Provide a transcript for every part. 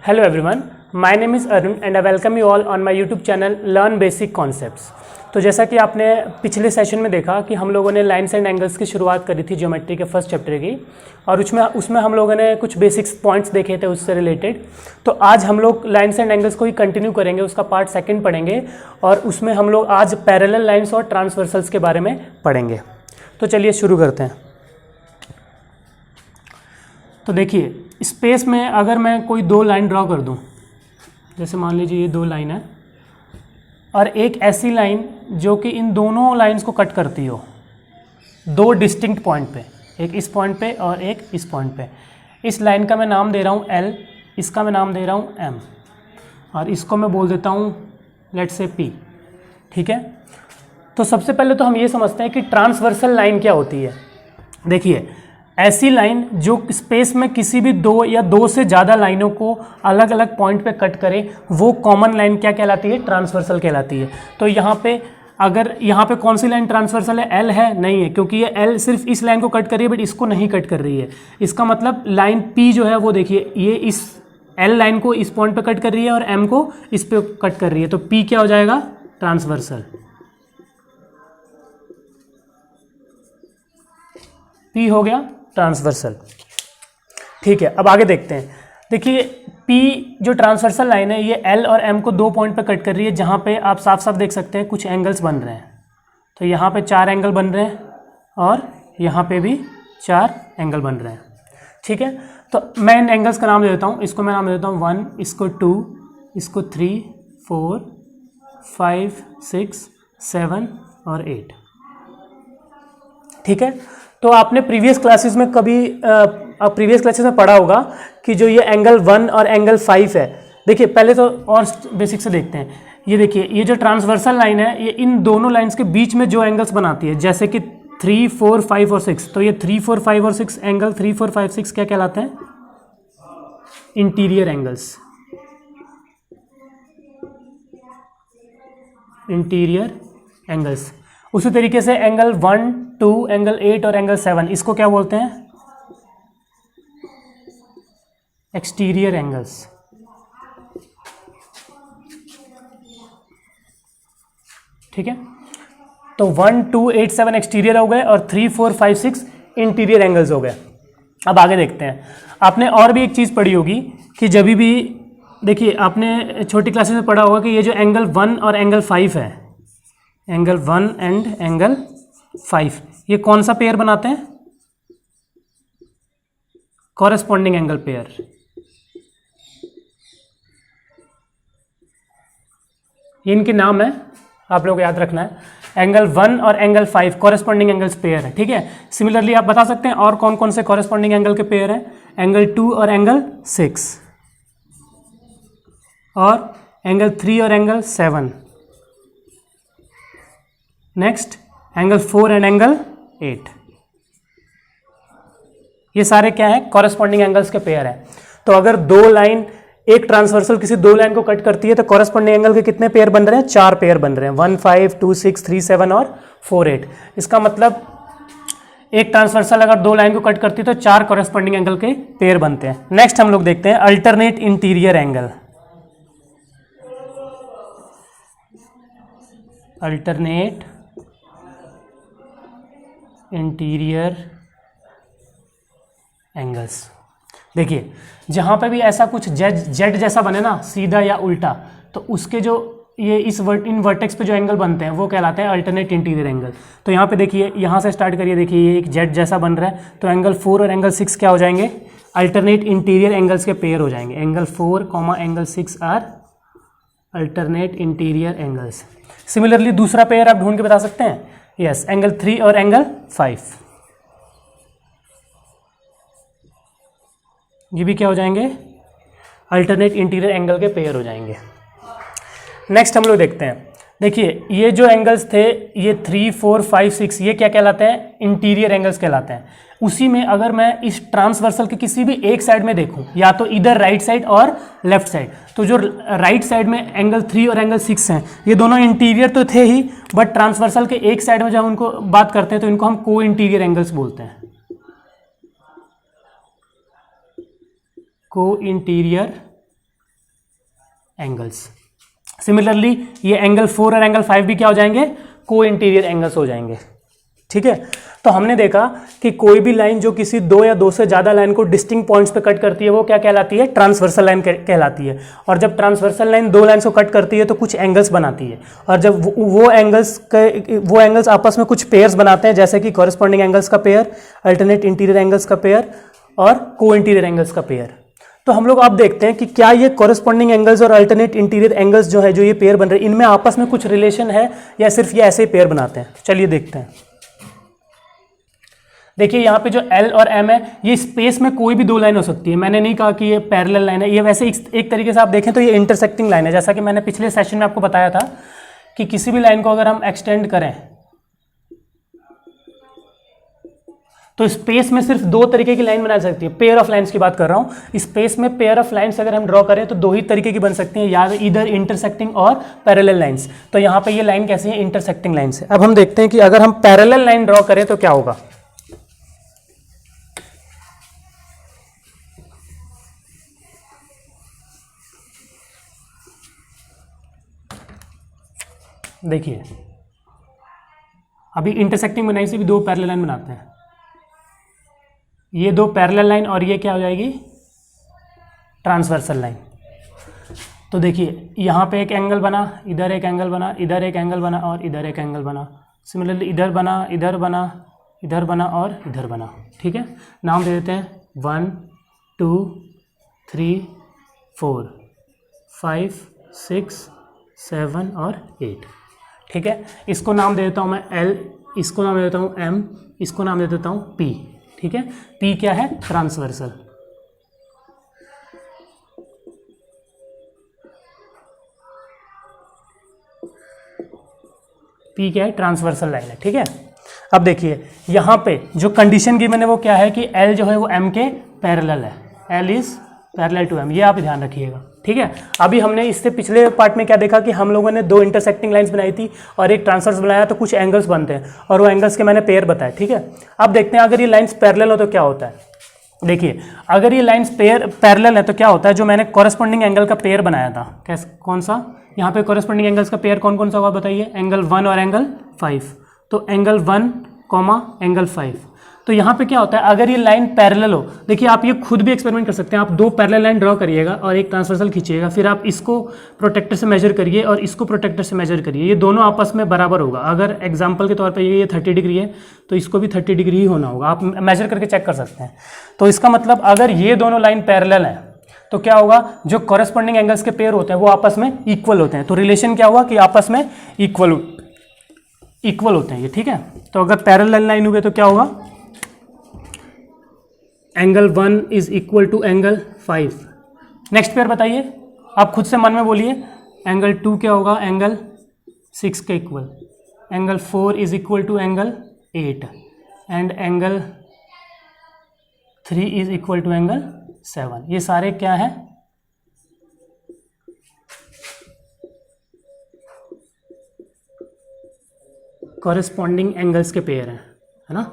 Hello everyone, my name is Arun and I welcome you all on my YouTube channel Learn Basic Concepts। तो जैसा कि आपने पिछले session में देखा कि हम लोगों ने लाइन्स एंड एंगल्स की शुरुआत करी थी ज्योमेट्री के फर्स्ट चैप्टर की, और उसमें हम लोगों ने कुछ बेसिक्स पॉइंट्स देखे थे उससे रिलेटेड। तो आज हम लोग लाइन्स एंड एंगल्स को ही कंटिन्यू करेंगे, उसका पार्ट सेकंड पढ़ेंगे और उसमें हम लोग आज पैरेलल लाइन्स और ट्रांसवर्सल्स के बारे में पढ़ेंगे। तो चलिए शुरू करते हैं। तो देखिए, स्पेस में अगर मैं कोई दो लाइन ड्रॉ कर दूं, जैसे मान लीजिए ये दो लाइन है और एक ऐसी लाइन जो कि इन दोनों लाइंस को कट करती हो दो डिस्टिंक्ट पॉइंट पे, एक इस पॉइंट पे और एक इस पॉइंट पे। इस लाइन का मैं नाम दे रहा हूँ L, इसका मैं नाम दे रहा हूँ M और इसको मैं बोल देता हूँ लेट्स से P। ठीक है, तो सबसे पहले तो हम ये समझते हैं कि ट्रांसवर्सल लाइन क्या होती है। देखिए, ऐसी लाइन जो स्पेस में किसी भी दो या दो से ज़्यादा लाइनों को अलग अलग पॉइंट पे कट करे, वो कॉमन लाइन क्या कहलाती है? ट्रांसवर्सल कहलाती है। तो यहाँ पे कौन सी लाइन ट्रांसवर्सल है? L है? नहीं है, क्योंकि ये L सिर्फ इस लाइन को कट कर रही है बट इसको नहीं कट कर रही है। इसका मतलब लाइन P जो है वो देखिए, ये इस L लाइन को इस पॉइंट पे कट कर रही है और M को इस पे कट कर रही है, तो P क्या हो जाएगा? ट्रांसवर्सल। P हो गया ट्रांसवर्सल। ठीक है, अब आगे देखते हैं। देखिए, P जो ट्रांसवर्सल लाइन है ये L और M को दो पॉइंट पे कट कर रही है, जहाँ पे आप साफ साफ देख सकते हैं कुछ एंगल्स बन रहे हैं। तो यहाँ पे 4 एंगल बन रहे हैं और यहाँ पे भी 4 एंगल बन रहे हैं। ठीक है, तो मैं इन एंगल्स का नाम दे देता हूँ। इसको मैं नाम दे देता हूँ 1, इसको 2, इसको 3, 4, 5, 6, 7 और 8। ठीक है, तो आपने प्रीवियस क्लासेस में पढ़ा होगा कि जो ये एंगल 1 और एंगल 5 है। देखिए, पहले तो और बेसिक से देखते हैं। ये देखिए, ये जो ट्रांसवर्सल लाइन है ये इन दोनों लाइंस के बीच में जो एंगल्स बनाती है, जैसे कि 3, 4, 5 और 6, तो ये 3, 4, 5 और 6 एंगल 3, 4, 5, 6 क्या कहलाते हैं? Interior angles. Interior angles. उसी तरीके से एंगल 1, 2, एंगल 8 और एंगल 7, इसको क्या बोलते हैं? Exterior angles. ठीक है, तो 1, 2, 8, 7 एक्सटीरियर हो गए और 3, 4, 5, 6 इंटीरियर एंगल्स हो गए। अब आगे देखते हैं। आपने और भी एक चीज़ पढ़ी होगी कि जब भी देखिए, आपने छोटी क्लासेस में पढ़ा होगा कि ये जो एंगल 1 और एंगल 5 है, एंगल 1 एंड एंगल 5, ये कौन सा पेयर बनाते हैं? Corresponding angle pair. ये इनके नाम है, आप लोगों को याद रखना है। एंगल 1 और एंगल 5 कॉरेस्पॉन्डिंग एंगल्स पेयर है। ठीक है, सिमिलरली आप बता सकते हैं और कौन कौन से कॉरेस्पॉन्डिंग एंगल के पेयर हैं? एंगल 2 और एंगल 6 और एंगल 3 और angle 7। Next angle 4 and angle 8। ये सारे क्या है? कॉरेस्पॉन्डिंग एंगल्स के पेयर है। तो अगर दो लाइन, एक ट्रांसवर्सल किसी दो लाइन को कट करती है तो कॉरेस्पॉन्डिंग एंगल के कितने पेयर बन रहे हैं? 4 पेयर बन रहे हैं, 1, 5, 2, 6, 3, 7 और 4, 8। इसका मतलब एक ट्रांसवर्सल अगर दो लाइन को कट करती है तो 4 कॉरेस्पॉन्डिंग एंगल के पेयर बनते हैं। नेक्स्ट हम लोग देखते हैं alternate interior angle. Alternate interior angles. देखिए, जहाँ पे भी ऐसा कुछ जेड जैसा बने ना, सीधा या उल्टा, तो उसके जो ये इन वर्टेक्स पे जो एंगल बनते हैं वो कहलाते हैं अल्टरनेट इंटीरियर एंगल। तो यहाँ पे देखिए, यहाँ से स्टार्ट करिए, देखिए ये एक जेड जैसा बन रहा है, तो एंगल 4 और एंगल 6 क्या हो जाएंगे? अल्टरनेट इंटीरियर एंगल्स के पेयर हो जाएंगे। Angle 4, angle 6 are alternate interior angles. Similarly दूसरा पेयर आप ढूंढ के बता सकते हैं? यस, एंगल 3 और एंगल 5, ये भी क्या हो जाएंगे? अल्टरनेट इंटीरियर एंगल के पेयर हो जाएंगे। नेक्स्ट हम लोग देखते हैं। देखिए, ये जो एंगल्स थे, ये 3, 4, 5, 6, ये क्या कहलाते हैं? इंटीरियर एंगल्स कहलाते हैं। उसी में अगर मैं इस ट्रांसवर्सल के किसी भी एक साइड में देखूं, या तो इधर राइट साइड और लेफ्ट साइड, तो जो राइट साइड में एंगल 3 और एंगल 6 हैं, ये दोनों इंटीरियर तो थे ही, बट ट्रांसवर्सल के एक साइड में जब उनको बात करते हैं तो इनको हम को इंटीरियर एंगल्स बोलते हैं। को इंटीरियर एंगल्स। सिमिलरली ये एंगल 4 और एंगल 5 भी क्या हो जाएंगे, को इंटीरियर एंगल्स हो जाएंगे। ठीक है, तो हमने देखा कि कोई भी लाइन जो किसी दो या दो से ज़्यादा लाइन को डिस्टिंक्ट पॉइंट्स पे कट करती है वो क्या कहलाती है, ट्रांसवर्सल लाइन कहलाती है। और जब ट्रांसवर्सल लाइन दो लाइन्स को कट करती है तो कुछ एंगल्स बनाती है, और जब वो एंगल्स आपस में कुछ पेयर्स बनाते हैं, जैसे कि कॉरेस्पॉन्डिंग एंगल्स का पेयर, अल्टरनेट इंटीरियर एंगल्स का पेयर और को इंटीरियर एंगल्स का पेयर। तो हम लोग अब देखते हैं कि क्या ये कॉरेस्पॉन्डिंग एंगल्स और अल्टरनेट इंटीरियर एंगल्स जो है, जो ये पेयर बन रहे हैं, इनमें आपस में कुछ रिलेशन है या सिर्फ ये ऐसे ही पेयर बनाते हैं। चलिए देखते हैं। देखिए यहाँ पे जो L और M है, ये स्पेस में कोई भी दो लाइन हो सकती है। मैंने नहीं कहा कि ये पैरेलल लाइन है, ये वैसे एक तरीके से आप देखें तो ये इंटरसेक्टिंग लाइन है। जैसा कि मैंने पिछले सेशन में आपको बताया था कि किसी भी लाइन को अगर हम एक्सटेंड करें तो स्पेस में सिर्फ दो तरीके की लाइन बना सकती है। पेयर ऑफ लाइंस की बात कर रहा हूँ। स्पेस में पेयर ऑफ लाइंस अगर हम ड्रॉ करें तो दो ही तरीके की बन सकती हैं, या इधर इंटरसेक्टिंग और पैरेलल लाइंस। तो यहाँ पे ये लाइन कैसी है, इंटरसेक्टिंग लाइंस है। अब हम देखते हैं कि अगर हम पैरेलल लाइन ड्रॉ करें तो क्या होगा। देखिए अभी इंटरसेक्टिंग बनाई से भी दो पैरेलल लाइन बनाते हैं। ये दो पैरेलल लाइन और ये क्या हो जाएगी, ट्रांसवर्सल लाइन। तो देखिए यहाँ पे एक एंगल बना, इधर एक एंगल बना, इधर एक एंगल बना और इधर एक एंगल बना। सिमिलरली इधर बना, इधर बना, इधर बना और इधर बना। ठीक है, नाम दे देते हैं 1 2 3 4 5 6 7 और 8। ठीक है, इसको नाम दे देता हूँ मैं L, इसको नाम दे देता हूँ M, इसको नाम दे देता हूँ P। ठीक है, P क्या है, ट्रांसवर्सल। P क्या है, ट्रांसवर्सल लाइन है। ठीक है, अब देखिए यहाँ पे जो कंडीशन गिवन है वो क्या है कि L जो है वो M के पैरेलल है। L is parallel to M, ये आप ध्यान रखिएगा। ठीक है, अभी हमने इससे पिछले पार्ट में क्या देखा कि हम लोगों ने दो इंटरसेक्टिंग लाइंस बनाई थी और एक ट्रांसवर्स बनाया तो कुछ एंगल्स बनते हैं और वो एंगल्स के मैंने पेयर बताए। ठीक है, अब देखते हैं अगर ये लाइंस पैरेलल हो तो क्या होता है। देखिए अगर ये लाइंस पैरेलल है तो क्या होता है, जो मैंने कॉरेस्पॉन्डिंग एंगल का पेयर बनाया था, कौन सा, यहाँ पे कॉरेस्पॉन्डिंग एंगल्स का पेयर कौन कौन सा होगा बताइए, एंगल 1 और एंगल 5। तो एंगल 1, एंगल 5। तो यहाँ पे क्या होता है, अगर ये लाइन पैरेलल हो, देखिए आप ये खुद भी एक्सपेरिमेंट कर सकते हैं। आप दो पैरेलल लाइन ड्रॉ करिएगा और एक ट्रांसवर्सल खींचिएगा, फिर आप इसको प्रोटेक्टर से मेजर करिए और इसको प्रोटेक्टर से मेजर करिए, ये दोनों आपस में बराबर होगा। अगर एग्जांपल के तौर पे ये 30 डिग्री है तो इसको भी 30 डिग्री ही होना होगा, आप मेजर करके चेक कर सकते हैं। तो इसका मतलब अगर ये दोनों लाइन पैरेलल हैं तो क्या होगा, जो कॉरेस्पॉन्डिंग एंगल्स के पेयर होते हैं वो आपस में इक्वल होते हैं। तो रिलेशन क्या हुआ कि आपस में इक्वल होते हैं ये। ठीक है, तो अगर पैरेलल लाइन हुए तो क्या होगा, angle 1 is equal to angle 5। Next pair बताइए, आप खुद से मन में बोलिए, एंगल 2 क्या होगा, एंगल 6 के equal. Angle 4 is equal to angle 8 and angle 3 is equal to angle 7। ये सारे क्या हैं, कॉरेस्पॉन्डिंग एंगल्स के पेयर हैं, है ना।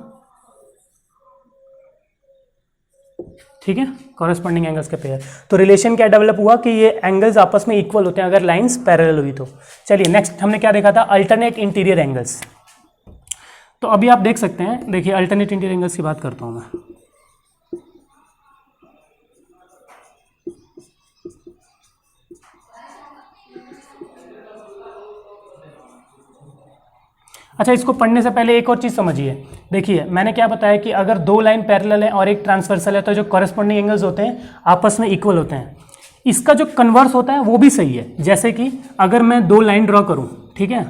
ठीक है, कॉरेस्पॉन्डिंग एंगल्स के पेयर। तो रिलेशन क्या डेवलप हुआ कि ये एंगल्स आपस में इक्वल होते हैं अगर लाइंस पैरेलल हुई तो। चलिए नेक्स्ट हमने क्या देखा था, अल्टरनेट इंटीरियर एंगल्स। तो अभी आप देख सकते हैं, देखिए अल्टरनेट इंटीरियर एंगल्स की बात करता हूं मैं। अच्छा, इसको पढ़ने से पहले एक और चीज़ समझिए। देखिए मैंने क्या बताया कि अगर दो लाइन पैरेलल है और एक ट्रांसवर्सल है तो जो कॉरेस्पॉन्डिंग एंगल्स होते हैं आपस में इक्वल होते हैं। इसका जो कन्वर्स होता है वो भी सही है। जैसे कि अगर मैं दो लाइन ड्रॉ करूं, ठीक है,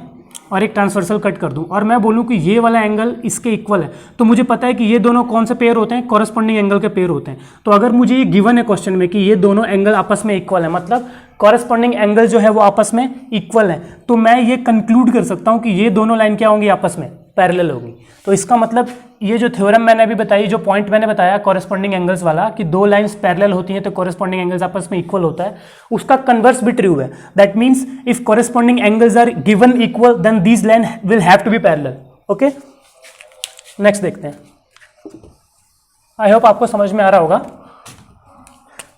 और एक ट्रांसवर्सल कट कर दूं और मैं बोलूं कि ये वाला एंगल इसके इक्वल है, तो मुझे पता है कि ये दोनों कौन से पेयर होते हैं, कॉरेस्पॉन्डिंग एंगल के पेयर होते हैं। तो अगर मुझे ये गिवन है क्वेश्चन में कि ये दोनों एंगल आपस में इक्वल है, मतलब कॉरेस्पॉन्डिंग एंगल जो है वो आपस में इक्वल है, तो मैं ये कंक्लूड कर सकता हूं कि ये दोनों लाइन क्या होंगी, आपस में पैरेलल होगी। तो इसका मतलब ये जो थ्योरम मैंने अभी बताई, जो पॉइंट मैंने बताया कॉरेस्पॉन्डिंग एंगल्स वाला कि दो लाइंस पैरेलल होती हैं तो कॉरेस्पॉन्डिंग एंगल्स आपस में इक्वल होता है, उसका कन्वर्स भी ट्रू है। That means if corresponding angles are given equal then these line will have to be parallel. Okay, next देखते हैं। आई होप आपको समझ में आ रहा होगा।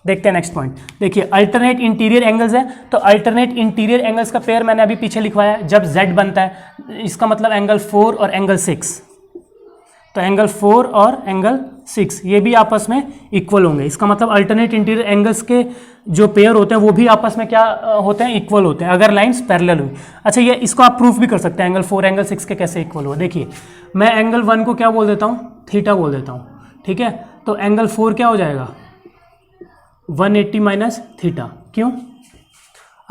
देखते हैं नेक्स्ट पॉइंट। देखिए अल्टरनेट इंटीरियर एंगल्स है, तो अल्टरनेट इंटीरियर एंगल्स का पेयर मैंने अभी पीछे लिखवाया है। जब z बनता है इसका मतलब एंगल 4 और एंगल 6, तो एंगल 4 और एंगल 6 ये भी आपस में इक्वल होंगे। इसका मतलब अल्टरनेट इंटीरियर एंगल्स के जो पेयर होते हैं वो भी आपस में क्या होते हैं, इक्वल होते हैं, अगर लाइंस पैरेलल हुई। अच्छा ये इसको आप प्रूफ भी कर सकते हैं, एंगल 4 एंगल 6 के कैसे इक्वल हुआ। देखिए मैं एंगल 1 को क्या बोल देता हूँ, थीटा बोल देता हूँ, ठीक है। तो एंगल 4 क्या हो जाएगा, 180 माइनस थीटा। क्यों,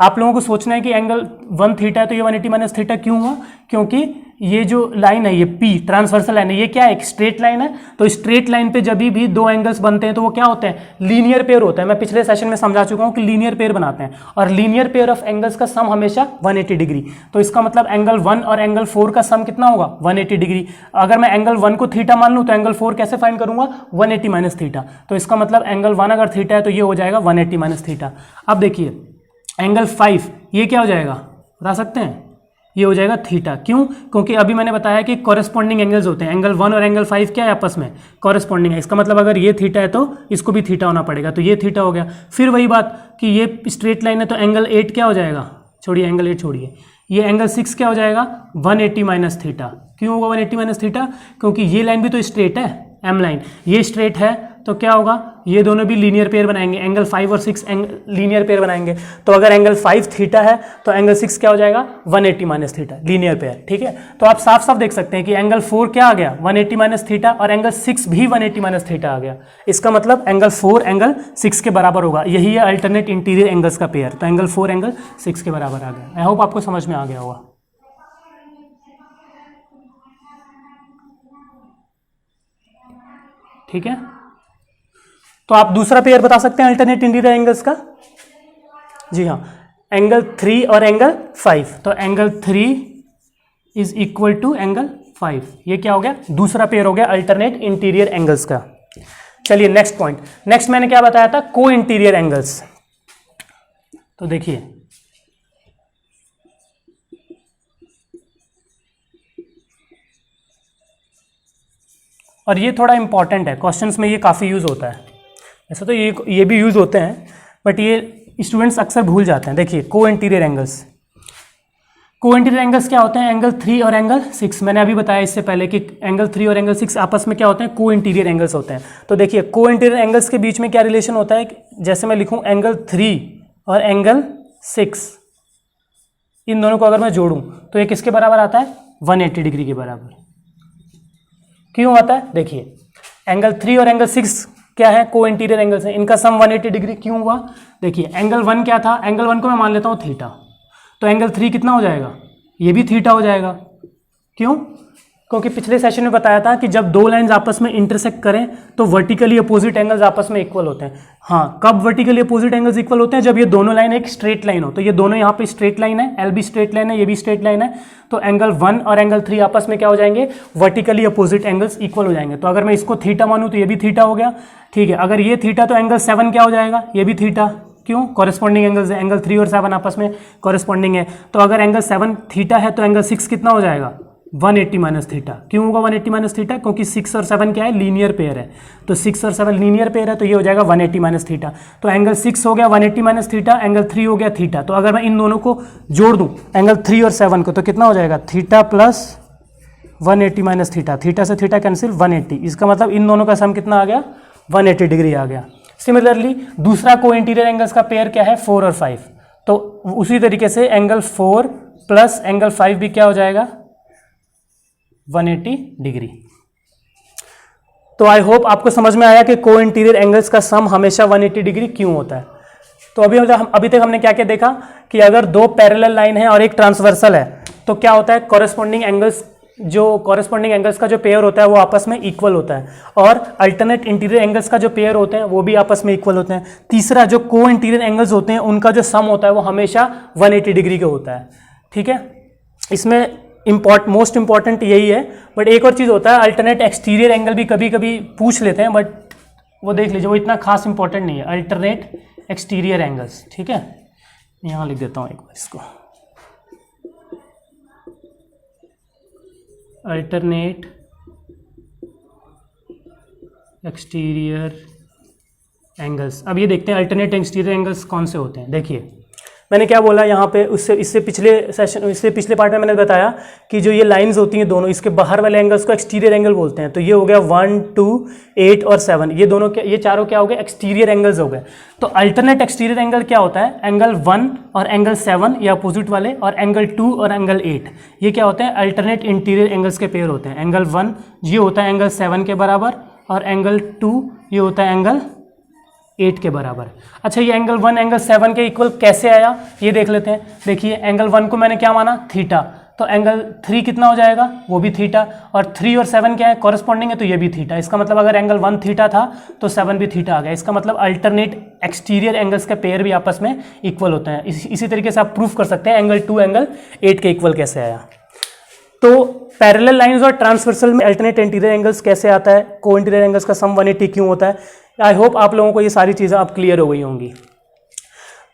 आप लोगों को सोचना है कि एंगल 1 थीटा है तो ये 180 माइनस थीटा क्यों हुआ, क्योंकि ये जो लाइन है ये P ट्रांसवर्सल लाइन है, ये क्या है, एक स्ट्रेट लाइन है। तो स्ट्रेट लाइन पे जब भी दो एंगल्स बनते हैं तो वो क्या होते हैं, लीनियर पेयर होता है। मैं पिछले सेशन में समझा चुका हूँ कि लीनियर पेयर बनाते हैं, और लीनियर पेयर ऑफ एंगल्स का सम हमेशा 180 डिग्री। तो इसका मतलब एंगल 1 और एंगल 4 का सम कितना होगा, 180 डिग्री। अगर मैं एंगल 1 को थीटा मान लूँ तो एंगल 4 कैसे फाइंड करूंगा, 180 माइनस थीटा। तो इसका मतलब एंगल 1 अगर थीटा है तो ये हो जाएगा 180 माइनस थीटा। अब देखिए एंगल 5 ये क्या हो जाएगा, बता सकते हैं, ये हो जाएगा थीटा। क्यों, क्योंकि अभी मैंने बताया कि कॉरेस्पॉन्डिंग एंगल्स होते हैं, एंगल 1 और एंगल 5 क्या है, आपस में कॉरेस्पॉन्डिंग है। इसका मतलब अगर ये थीटा है तो इसको भी थीटा होना पड़ेगा, तो ये थीटा हो गया। फिर वही बात कि ये स्ट्रेट लाइन है तो एंगल 8 क्या हो जाएगा, छोड़िए एंगल 8 छोड़िए, ये एंगल 6 क्या हो जाएगा, 180 माइनस थीटा। क्यों होगा 180 माइनस थीटा, क्योंकि ये लाइन भी तो स्ट्रेट है, एम लाइन, ये स्ट्रेट है तो क्या होगा, ये दोनों भी लीनियर पेयर बनाएंगे, एंगल 5 और 6 लीनियर पेयर बनाएंगे। तो अगर एंगल 5 थीटा है तो एंगल 6 क्या हो जाएगा, 180 माइनस थीटा, लीनियर पेयर, ठीक है। तो आप साफ साफ देख सकते हैं कि एंगल 4 क्या आ गया, 180 माइनस थीटा, और एंगल 6 भी 180 माइनस थीटा आ गया। इसका मतलब एंगल 4 एंगल 6 के बराबर होगा, यही है अल्टरनेट इंटीरियर एंगल्स का पेयर। तो एंगल 4 एंगल 6 के बराबर आ गया। आई होप आपको समझ में आ गया होगा, ठीक है। तो आप दूसरा पेयर बता सकते हैं अल्टरनेट इंटीरियर एंगल्स का, जी हाँ, एंगल 3 और एंगल 5। तो angle 3 is equal to angle 5, ये क्या हो गया, दूसरा पेयर हो गया अल्टरनेट इंटीरियर एंगल्स का। चलिए नेक्स्ट पॉइंट, नेक्स्ट मैंने क्या बताया था, को इंटीरियर एंगल्स। तो देखिए और ये थोड़ा इंपॉर्टेंट है, क्वेश्चंस में ये काफ़ी यूज़ होता है। ऐसा तो ये भी यूज़ होते हैं, बट ये स्टूडेंट्स अक्सर भूल जाते हैं। देखिए को इंटीरियर एंगल्स, को इंटीरियर एंगल्स क्या होते हैं, एंगल 3 और एंगल 6। मैंने अभी बताया इससे पहले कि एंगल 3 और एंगल 6 आपस में क्या होते हैं, को इंटीरियर एंगल्स होते हैं। तो देखिए को इंटीरियर एंगल्स के बीच में क्या रिलेशन होता है, जैसे मैं लिखूँ एंगल 3 और एंगल 6, इन दोनों को अगर मैं जोड़ूँ तो ये किसके बराबर आता है, 180 डिग्री के बराबर। क्यों आता है, देखिए एंगल 3 और एंगल 6 क्या है, को इंटीरियर एंगल्स हैं, इनका सम 180 डिग्री क्यों हुआ। देखिए एंगल 1 क्या था, एंगल 1 को मैं मान लेता हूँ थीटा, तो एंगल 3 कितना हो जाएगा, ये भी थीटा हो जाएगा। क्यों, क्योंकि पिछले सेशन में बताया था कि जब दो लाइंस आपस में इंटरसेक्ट करें तो वर्टिकली अपोजिट एंगल्स आपस में इक्वल होते हैं। हाँ, कब वर्टिकली अपोजिट एंगल्स इक्वल होते हैं, जब ये दोनों लाइन एक स्ट्रेट लाइन हो। तो ये दोनों यहाँ पे स्ट्रेट लाइन है, एल भी स्ट्रेट लाइन है, ये भी स्ट्रेट लाइन है। तो एंगल 1 और एंगल 3 आपस में क्या हो जाएंगे, वर्टिकली अपोजिट एंगल्स इक्वल हो जाएंगे। तो अगर मैं इसको थीटा मानूँ तो ये भी थीटा हो गया, ठीक है। अगर ये थीटा तो एंगल 7 क्या हो जाएगा, ये भी थीटा। क्यों, कॉरेस्पॉन्डिंग एंगल्स है, एंगल 3 और 7 आपस में कॉरेस्पॉन्डिंग है। तो अगर एंगल 7 थीटा है तो एंगल 6 कितना हो जाएगा, 180 माइनस थीटा। क्यों होगा 180 माइनस थीटा, क्योंकि 6 और 7 क्या है, लीनियर पेयर है। तो 6 और 7 लीनियर पेयर है, तो ये हो जाएगा 180 माइनस थीटा। तो एंगल 6 हो गया 180 माइनस थीटा, एंगल 3 हो गया थीटा। तो अगर मैं इन दोनों को जोड़ दूं, एंगल 3 और 7 को, तो कितना हो जाएगा, theta plus 180 minus theta, theta से थीटा कैंसिल 180। इसका मतलब इन दोनों का सम कितना आ गया, 180 डिग्री आ गया। सिमिलरली दूसरा को इंटीरियर एंगल्स का पेयर क्या है, 4 और 5। तो उसी तरीके से एंगल 4 प्लस एंगल 5 भी क्या हो जाएगा, 180 डिग्री। तो आई होप आपको समझ में आया कि को इंटीरियर एंगल्स का सम हमेशा 180 डिग्री क्यों होता है। तो अभी तक हमने क्या क्या देखा कि अगर दो पैरेलल लाइन है और एक ट्रांसवर्सल है तो क्या होता है, कॉरेस्पॉन्डिंग एंगल्स का जो पेयर होता है वो आपस में इक्वल होता है, और अल्टरनेट इंटीरियर एंगल्स का जो पेयर होते हैं वो भी आपस में इक्वल होते हैं। तीसरा, जो को इंटीरियर एंगल्स होते हैं उनका जो सम होता है वो हमेशा 180 डिग्री का होता है, ठीक है। इसमें मोस्ट इंपॉर्टेंट यही है। बट एक और चीज़ होता है, अल्टरनेट एक्सटीरियर एंगल भी कभी कभी पूछ लेते हैं, बट वो देख लीजिए, वो इतना खास इंपॉर्टेंट नहीं है, अल्टरनेट एक्सटीरियर एंगल्स, ठीक है। यहाँ लिख देता हूँ एक बार इसको, अल्टरनेट एक्सटीरियर एंगल्स। अब ये देखते हैं अल्टरनेट एक्सटीरियर एंगल्स कौन से होते हैं। देखिए मैंने क्या बोला यहाँ पे, इससे पिछले पार्ट में मैंने बताया कि जो ये लाइंस होती हैं दोनों, इसके बाहर वाले एंगल्स को एक्सटीरियर एंगल बोलते हैं। तो ये हो गया 1, 2, 8 और 7, ये चारों क्या हो गए, एक्सटीरियर एंगल्स हो गए। तो अल्टरनेट एक्सटीरियर एंगल क्या होता है, एंगल 1 और एंगल 7 ये अपोजिट वाले, और एंगल 2 और एंगल 8 ये क्या होते हैं, अल्टरनेट इंटीरियर एंगल्स के पेयर होते हैं। एंगल 1 ये होता है एंगल 7 के बराबर, और एंगल 2 ये होता है एंगल 8 के बराबर। अच्छा, ये एंगल 1 एंगल 7 के इक्वल कैसे आया ये देख लेते हैं। देखिए एंगल 1 को मैंने क्या माना, थीटा, तो एंगल 3 कितना हो जाएगा, वो भी थीटा, और 3 और 7 क्या है, कॉरस्पॉन्डिंग है, तो ये भी थीटा। इसका मतलब अगर एंगल 1 थीटा था तो 7 भी थीटा आ गया। इसका मतलब अल्टरनेट एक्सटीरियर एंगल्स का पेयर भी आपस में इक्वल होता है। इसी तरीके से आप प्रूफ कर सकते हैं एंगल 2 एंगल 8 के इक्वल कैसे आया। तो पैरेलल लाइंस और ट्रांसवर्सल में अल्टरनेट इंटीरियर एंगल्स कैसे आता है, को इंटीरियर एंगल्स का सम 180 क्यों होता है। आई होप आप लोगों को ये सारी चीज़ें अब क्लियर हो गई होंगी।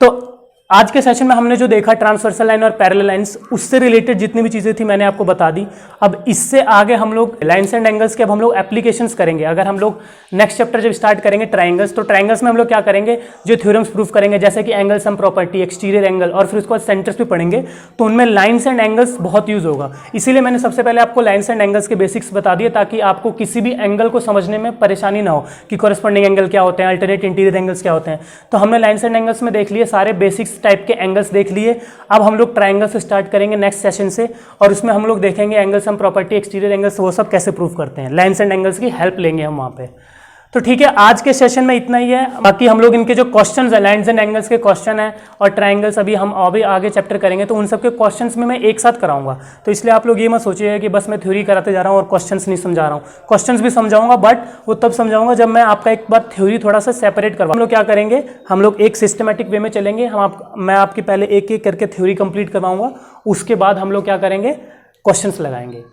तो आज के सेशन में हमने जो देखा ट्रांसवर्सल लाइन और पैरेलल लाइंस, उससे रिलेटेड जितनी भी चीज़ें थी मैंने आपको बता दी। अब इससे आगे हम लोग लाइंस एंड एंगल्स के अब हम लोग एप्लीकेशंस करेंगे। अगर हम लोग नेक्स्ट चैप्टर जब स्टार्ट करेंगे ट्राइंगल्स, तो ट्राइंगल्स में हम लोग क्या करेंगे, जो थ्योरम्स प्रूफ करेंगे, जैसे कि angle sum property, exterior angle, और फिर उसके बाद सेंटर्स भी पढ़ेंगे, तो उनमें लाइंस एंड एंगल्स बहुत यूज होगा। इसीलिए मैंने सबसे पहले आपको लाइंस एंड एंगल्स के बेसिक्स बता दिए, ताकि आपको किसी भी एंगल को समझने में परेशानी ना हो कि कॉरस्पॉन्डिंग एंगल क्या होते हैं, अल्टरनेट इंटीरियर एंगल्स क्या होते हैं। तो हमने लाइंस एंड एंगल्स में देख लिए सारे बेसिक्स टाइप के एंगल्स देख लिए। अब हम लोग ट्रायंगल से स्टार्ट करेंगे नेक्स्ट सेशन से, और उसमें हम लोग देखेंगे angle sum property, exterior angles, वो सब कैसे प्रूव करते हैं। लाइंस एंड एंगल्स की हेल्प लेंगे हम वहाँ पे। तो ठीक है, आज के सेशन में इतना ही है। बाकी हम लोग इनके जो क्वेश्चंस है, लाइंस एंड एंगल्स के क्वेश्चन है और ट्रायंगल्स अभी हम अभी आगे चैप्टर करेंगे, तो उन सब के क्वेश्चंस में मैं एक साथ कराऊंगा। तो इसलिए आप लोग ये मत सोचिए कि बस मैं थ्योरी कराते जा रहा हूँ और क्वेश्चंस नहीं समझा रहा हूँ। क्वेश्चंस भी समझाऊंगा, बट वो तब समझाऊंगा जब मैं आपका एक बार थ्योरी थोड़ा सा सेपरेट करवा। हम लोग क्या करेंगे, हम लोग एक सिस्टमेटिक वे में चलेंगे। मैं आपकी पहले एक एक करके थ्योरी कंप्लीट करवाऊंगा, उसके बाद हम लोग क्या करेंगे, क्वेश्चंस लगाएंगे।